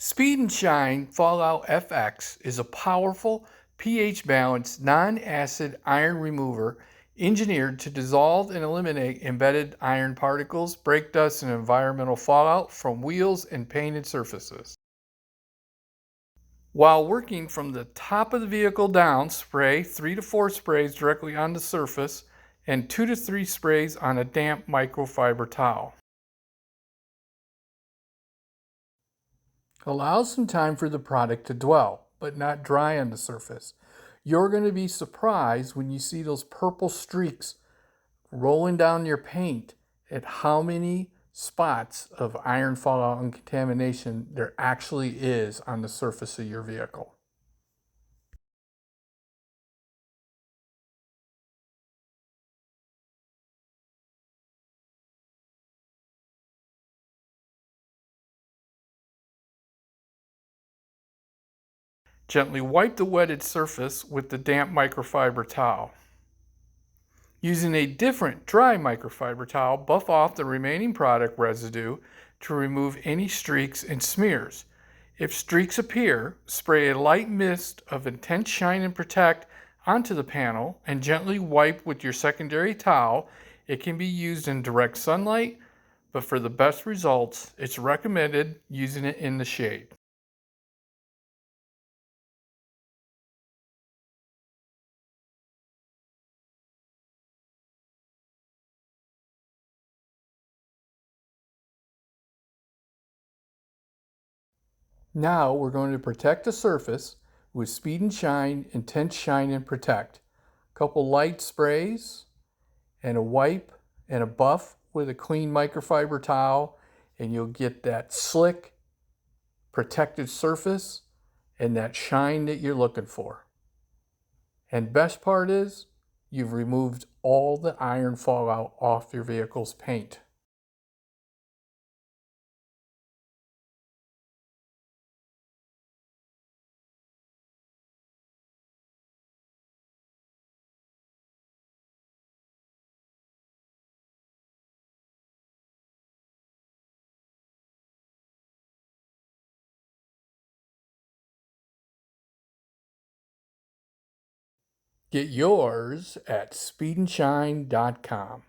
Speed and Shine Fallout FX is a powerful, pH-balanced, non-acid iron remover engineered to dissolve and eliminate embedded iron particles, brake dust, and environmental fallout from wheels and painted surfaces. While working from the top of the vehicle down, spray 3 to 4 sprays directly on the surface and 2 to 3 sprays on a damp microfiber towel. Allow some time for the product to dwell, but not dry on the surface. You're going to be surprised when you see those purple streaks rolling down your paint at how many spots of iron fallout and contamination there actually is on the surface of your vehicle. Gently wipe the wetted surface with the damp microfiber towel. Using a different dry microfiber towel, buff off the remaining product residue to remove any streaks and smears. If streaks appear, spray a light mist of Intense Shine and Protect onto the panel and gently wipe with your secondary towel. It can be used in direct sunlight, but for the best results, it's recommended using it in the shade. Now we're going to protect the surface with Speed and Shine, Intense Shine and Protect. A couple light sprays and a wipe and a buff with a clean microfiber towel, and you'll get that slick, protected surface and that shine that you're looking for. And best part is, you've removed all the iron fallout off your vehicle's paint. Get yours at speedandshine.com.